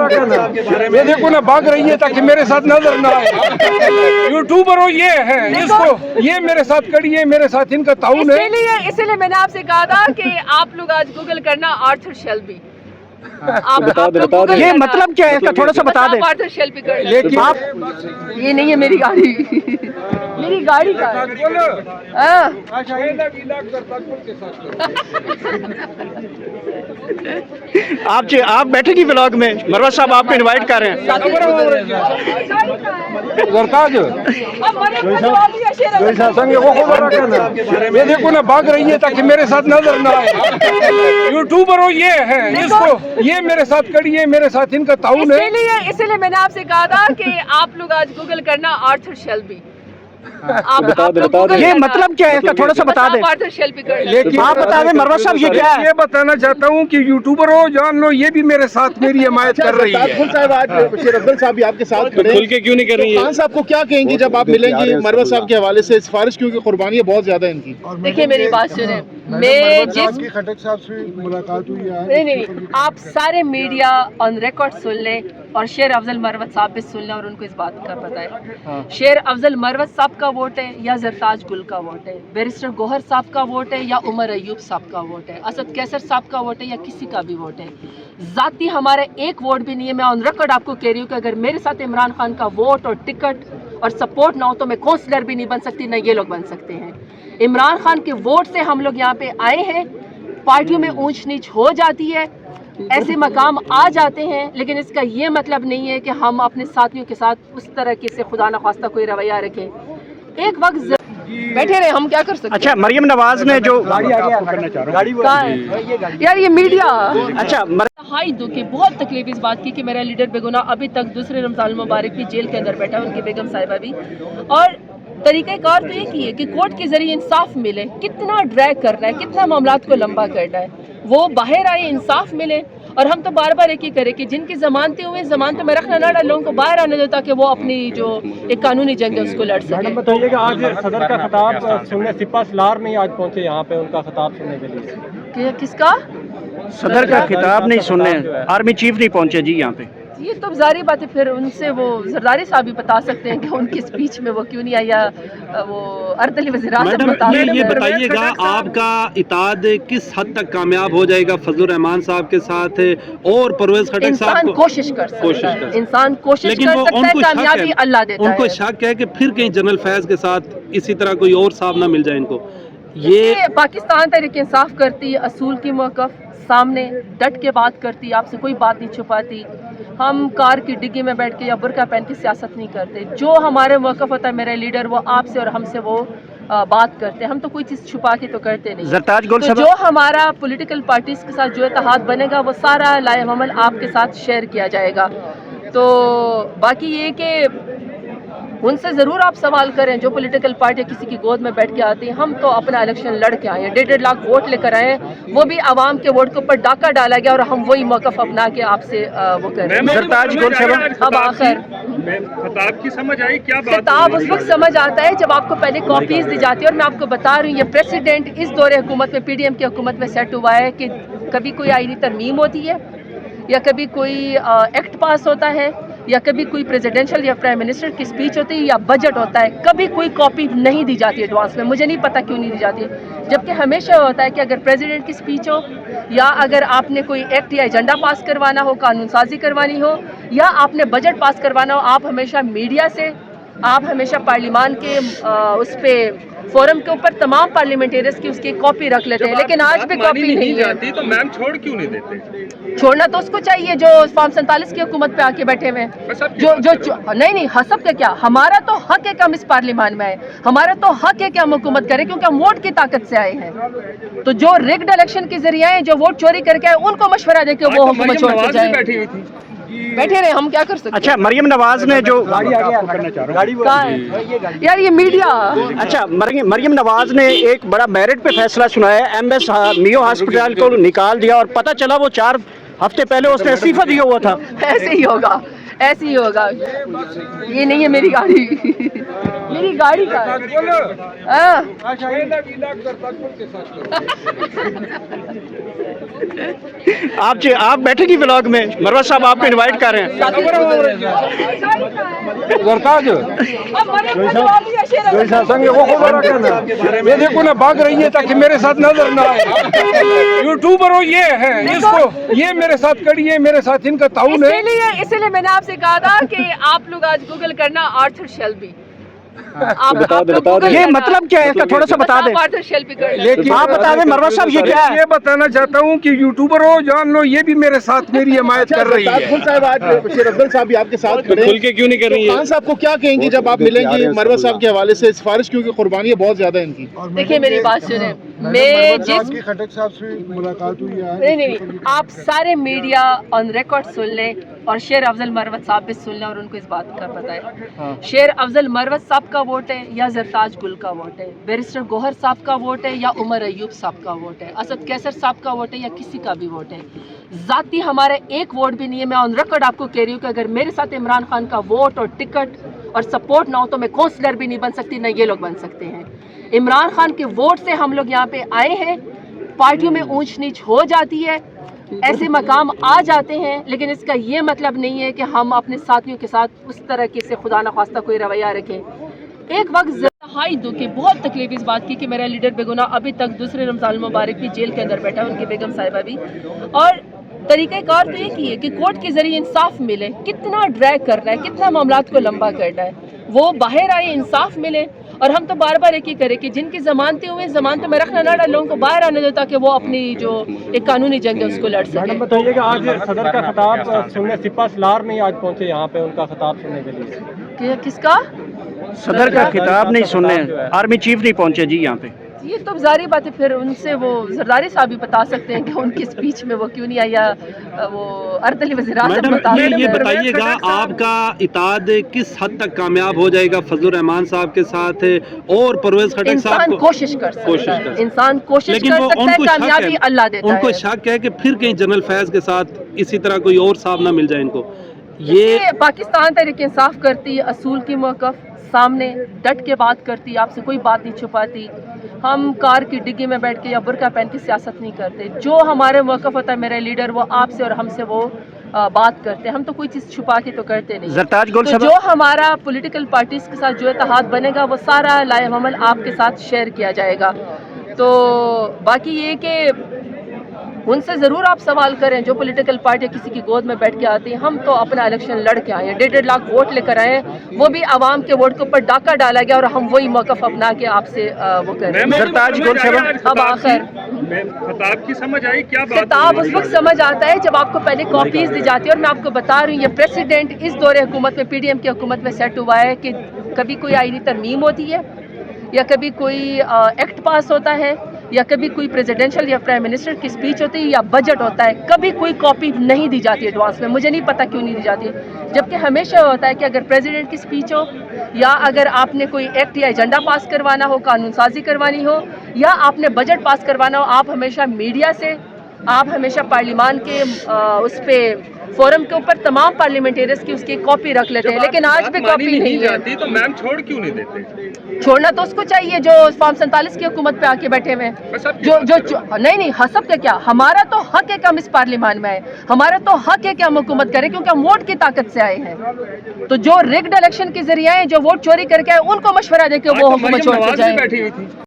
ये देखो ना भाग रही है ताकि मेरे साथ नजर ना आए। यूट्यूबर हो ये है, इसको ये मेरे साथ खड़ी है, मेरे साथ इनका ताउन है। इसीलिए मैंने आपसे कहा था कि आप लोग आज गूगल करना आर्थर शेल्बी। आप बता दे। ये मतलब क्या है इसका थोड़ा सा बता दे। आर्थर शेल्बी कर लेकिन आप ये नहीं है मेरी गाड़ी। मेरी गाड़ी का हाँ। आप बैठेगी व्लॉग में, मरवा साहब आपको इनवाइट कर रहे हैं। ये देखो ना भाग रही है ताकि मेरे साथ नजर ना आए। यूट्यूबर हो ये है, इसको ये मेरे साथ खड़ी है, मेरे साथ इनका ताउन है। इसीलिए मैंने आपसे कहा था कि आप लोग आज गूगल करना आर्थर शेल्बी। बता दे। ये मतलब क्या है इसका थोड़ा सा बता दे। आर्थर शेल्बी कर लेकिन आप बता दें मरवा साहब ये क्या है। ये बताना चाहता हूँ कि यूट्यूबर हो जान लो, ये भी मेरे साथ मेरी हिमायत कर रही है। साहब आज शेर अफजल साहब भी आपके साथ खड़े खुल के क्यों नहीं कर रही है? खान साहब को क्या कहेंगे जब आप मिलेंगे मरवा साहब के हवाले से? सिफारिश क्योंकि कुर्बानी बहुत ज्यादा है इनकी। देखिए मेरी बात सुने, मैं जिस खटक साहब से मुलाकात हुई है। नहीं, आप सारे मीडिया ऑन रिकॉर्ड सुन लें और शेर अफजल मरवत साहब भी सुन लें और उनको इस बात का पता है। शेर अफजल मरवत साहब का वोट है या जरताज गुल का वोट है, बैरिस्टर गोहर साहब का वोट है या उमर अयूब साहब का वोट है, असद कैसर साहब का वोट है या किसी का भी वोट है। जाती हमारा एक वोट भी नहीं है। मैं ऑन रिकॉर्ड आपको कह रही हूँ कि अगर मेरे साथ इमरान खान का वोट और टिकट और सपोर्ट ना हो तो मैं काउंसलर भी नहीं बन सकती, ना ये लोग बन सकते हैं। इमरान खान के वोट से हम लोग यहाँ पे आए हैं। पार्टियों में ऊंच नीच हो जाती है, ऐसे मकाम आ जाते हैं, लेकिन इसका ये मतलब नहीं है कि हम अपने साथियों के साथ उस तरह के से खुदा न खास्ता कोई रवैया रखें। एक वक्त बैठे रहे, हम क्या कर सकते हैं। अच्छा, मरियम नवाज ने जो कहाँ है यार ये मीडिया। अच्छा हाई दुखी बहुत तकलीफ इस बात की कि मेरा लीडर बेगुनाह अभी तक दूसरे रमजान मुबारक भी जेल के अंदर बैठा है, उनकी बेगम साहिबा भी। और तरीक़ाकार तो एक ही है कि कोर्ट के जरिए इंसाफ मिले। कितना ड्रैग करना है, कितना मामलात को लंबा करना है, वो बाहर आए, इंसाफ मिले। और हम तो बार बार एक ही करें कि जिनकी जमानतें हुए जमानतों में रखना ना डाल, लोगों को बाहर आने दो ताकि वो अपनी जो एक कानूनी जंग है उसको लड़ सके। बताइएगा आज सदर का खिताब सुनने सिपा सलार में आज पहुंचे यहाँ पे उनका खिताब सुनने के लिए। किसका सदर का खिताब नहीं सुनने आर्मी चीफ नहीं पहुंचे जी यहाँ पे। ये तो जारी बात है, फिर उनसे वो जरदारी साहब भी बता सकते हैं कि उनकी स्पीच में वो क्यों नहीं आया। वो अर्दली वज़ीर-ए-आज़म बता रहे हैं। ये बताइएगा आपका इताद किस हद तक कामयाब हो जाएगा फजलुर रहमान साहब के साथ और परवेज खटक साहब इंसान को? कोशिश कर सकता है, इंसान कोशिश कर सकता है, कामयाबी अल्लाह देता है। उनको शक है कि फिर कहीं जनरल फैज के साथ इसी तरह कोई और साहब ना मिल जाए इनको। ये पाकिस्तान तहरीक इंसाफ करती, असूल की मौक़िफ़ सामने डट के बात करती, आपसे कोई बात नहीं छुपाती। हम कार की डिग्गी में बैठ के या बुरका पहन के सियासत नहीं करते। जो हमारे मौक़िफ़ होता है, मेरे लीडर वो आपसे और हमसे वो बात करते हैं। हम तो कोई चीज़ छुपा के तो करते नहीं। जरताज गोल तो जो हमारा पॉलिटिकल पार्टीज़ के साथ जो इत्तेहाद बनेगा वो सारा लाएअमल आपके साथ शेयर किया जाएगा। तो बाकी ये कि उनसे ज़रूर आप सवाल करें, जो पॉलिटिकल पार्टी किसी की गोद में बैठ के आती हैं। हम तो अपना इलेक्शन लड़ के आए हैं, 1.5 लाख वोट लेकर आए हैं, वो भी आवाम के वोट के ऊपर डाका डाला गया और हम वही मौक़िफ़ अपना के आपसे वो करें। अब आखिर खिताब की समझ आई क्या बात? खिताब उस वक्त समझ आता है जब आपको पहले कॉपीज़ दी जाती है। और मैं आपको बता रही हूँ, ये प्रेसिडेंट इस दौरे हुकूमत में PDM की हुकूमत में सेट हुआ है कि कभी कोई आईनी तरमीम होती है या कभी कोई एक्ट पास होता है या कभी कोई प्रेसिडेंशियल या प्राइम मिनिस्टर की स्पीच होती है या बजट होता है, कभी कोई कॉपी नहीं दी जाती एडवांस में। मुझे नहीं पता क्यों नहीं दी जाती है, जबकि हमेशा होता है कि अगर प्रेसिडेंट की स्पीच हो या अगर आपने कोई एक्ट या एजेंडा पास करवाना हो, कानून साजी करवानी हो या आपने बजट पास करवाना हो, आप हमेशा मीडिया से, आप हमेशा पार्लियामान के उस पर फोरम के ऊपर तमाम पार्लियामेंटेरियंस की उसकी कॉपी रख लेते हैं। लेकिन आज भी कॉपी नहीं है। तो मैम छोड़ क्यों नहीं देते? छोड़ना तो उसको चाहिए जो फॉर्म 47 की हुकूमत पे आके बैठे हुए हैं। जो नहीं हसब का क्या, हमारा तो हक है कि हम इस पार्लियामान में आए, हमारा तो हक है कि हम हुकूमत करें क्योंकि हम वोट की ताकत से आए हैं। तो जो रिग्ड इलेक्शन के जरिए आए, जो वोट चोरी करके आए, उनको मशवरा दे के वो हुकूमत छोड़ के जाए। बैठे रहे, हम क्या कर सकते हैं। अच्छा, मरियम नवाज ने जो कहाँ है यार ये मीडिया। अच्छा, मरियम नवाज ने एक बड़ा मेरिट पे फैसला सुनाया। MS मियो हॉस्पिटल को निकाल दिया और पता चला वो 4 हफ्ते पहले उसने इस्तीफा दिया हुआ था। ऐसे ही होगा, ऐसे ही होगा। ये नहीं है मेरी गाड़ी। मेरी गाड़ी का हाँ। आप बैठेंगी व्लॉग में? मरवत साहब आपको इनवाइट कर रहे हैं। जरताज संग वो खबर रखना। ये देखो ना भाग रही है ताकि मेरे साथ नजर ना आए। यूट्यूबर हो ये है, इसको ये मेरे साथ कड़ी है, मेरे साथ इनका ताउन है। इसीलिए मैंने आपसे कहा था कि आप लोग आज गूगल करना आर्थर शेल्बी। ये मतलब क्या है इसका थोड़ा सा बता दें। आर्थर शेल्बी कर लेकिन आप बता दें मरवत साहब ये क्या है? ये बताना चाहता हूँ कि यूट्यूबर हो जान लो, ये भी मेरे साथ मेरी हिमायत कर रही है। ताजफुल साहब आज शेर अफजल साहब भी आपके साथ खड़े हैं। खुल के क्यों नहीं कर रही है? खान साहब को क्या कहेंगी जब आप मिलेंगी मरवत साहब के हवाले से? सिफारिश क्योंकि कुर्बानियाँ बहुत ज्यादा हैं इनकी। देखिए मेरी बात सुने, मैं जिस की खटक साहब से मुलाकात हुई है। नहीं, आप सारे मीडिया ऑन रिकॉर्ड सुन लें और शेर अफजल मरवत साहब भी सुन लें और उनको इस बात का पता है। शेर अफजल मरवत साहब का वोट है या जरताज गुल का वोट है, बैरिस्टर गौहर साहब का वोट है या उमर अयूब साहब का वोट है, असद कैसर साहब का वोट है या किसी का भी वोट है। जाती हमारा एक वोट भी नहीं है। मैं ऑन रिकॉर्ड आपको कह रही हूँ कि अगर मेरे साथ इमरान खान का वोट और टिकट और सपोर्ट ना हो तो मैं काउंसलर भी नहीं बन सकती, ना ये लोग बन सकते हैं। इमरान खान के वोट से हम लोग यहाँ पे आए हैं। पार्टियों में ऊंच नीच हो जाती है, ऐसे मकाम आ जाते हैं, लेकिन इसका ये मतलब नहीं है कि हम अपने साथियों के साथ उस तरह के से खुदा न खास्ता कोई रवैया रखें। एक वक्त हाई दुखी बहुत तकलीफ इस बात की कि मेरा लीडर बेगुनाह अभी तक दूसरे रमजान मुबारक भी जेल के अंदर बैठा है, उनकी बेगम साहिबा भी। और तरीक़ाकार तो एक ही है कि कोर्ट के जरिए इंसाफ मिले। कितना ड्रैग करना है, कितना मामलात को लंबा करना है, वो बाहर आए, इंसाफ मिले। और हम तो बार बार एक ही करें कि जिनकी जमानतें हुए जमानतों में रखना ना डाल, लोगों को बाहर आने दो ताकि वो अपनी जो एक कानूनी जंग है उसको लड़ सके। बताइएगा आज सदर का खिताब सुनने सिपा सलार नहीं आज पहुंचे यहाँ पे उनका खिताब सुनने के लिए। किसका सदर का खिताब नहीं सुनने आर्मी चीफ नहीं पहुंचे जी यहाँ पे। ये तो जारी बात है, फिर उनसे वो जरदारी साहब भी बता सकते हैं कि उनकी स्पीच में वो क्यों नहीं आया, वो अर्दली वज़ीर-ए-आज़म बता सकते हैं। ये बताइएगा आपका इताद किस हद तक कामयाब हो जाएगा फजलुर रहमान साहब के साथ और परवेज खटक साहब इंसान को? कोशिश कर सकता है, इंसान कोशिश कर सकता है, कामयाबी अल्लाह देता है। उनको शक है कि फिर कहीं जनरल फैज के साथ इसी तरह कोई और साहब ना मिल जाए इनको। ये पाकिस्तान तहरीक इंसाफ करती है, असूल की मौक़िफ़ सामने डट के बात करती, आपसे कोई बात नहीं छुपाती। हम कार की डिग्गी में बैठ के या बुर्का पहन के सियासत नहीं करते। जो हमारे मौक़िफ़ होता है, मेरा लीडर वो आपसे और हमसे वो बात करते हैं। हम तो कोई चीज़ छुपा के तो करते नहीं। तो जो हमारा पॉलिटिकल पार्टीज़ के साथ जो इत्तेहाद बनेगा वो सारा लाएअमल आपके साथ शेयर किया जाएगा। तो बाकी ये कि उनसे ज़रूर आप सवाल करें, जो पॉलिटिकल पार्टी किसी की गोद में बैठ के आती है। हम तो अपना इलेक्शन लड़ के आए हैं, 1.5 लाख वोट लेकर आए हैं, वो भी आवाम के वोट के ऊपर डाका डाला गया और हम वही मौक़िफ़ अपना के आपसे वो करें। अब आखिर खिताब की समझ आई क्या बात? खिताब उस वक्त समझ आता है जब आपको पहले कॉपीज़ दी जाती है। और मैं आपको बता रही हूँ, ये प्रेसिडेंट इस दौरे हुकूमत में PDM की हुकूमत में सेट हुआ है कि कभी कोई आईनी तरमीम होती है या कभी कोई एक्ट पास होता है या कभी कोई प्रेसिडेंशियल या प्राइम मिनिस्टर की स्पीच होती है या बजट होता है, कभी कोई कॉपी नहीं दी जाती एडवांस में। मुझे नहीं पता क्यों नहीं दी जाती, जबकि हमेशा होता है कि अगर प्रेसिडेंट की स्पीच हो या अगर आपने कोई एक्ट या एजेंडा पास करवाना हो, कानून साजी करवानी हो या आपने बजट पास करवाना हो, आप हमेशा मीडिया से, आप हमेशा पार्लियामान के उस पर फोरम के ऊपर तमाम पार्लियामेंटेरियंस की उसकी कॉपी रख लेते हैं। लेकिन आज भी कॉपी नहीं है। तो मैम छोड़ क्यों नहीं देते? छोड़ना तो उसको चाहिए जो फॉर्म 47 की हुकूमत पे आके बैठे हुए हैं। जो नहीं हसब का क्या, हमारा तो हक है कि हम इस पार्लियामान में आए, हमारा तो हक है कि हम हुकूमत करें क्योंकि हम वोट की ताकत से आए हैं। तो जो रिग्ड इलेक्शन के जरिए आए, जो वोट चोरी करके आए, उनको मशवरा दे के वो हुकूमत छोड़ के जाए।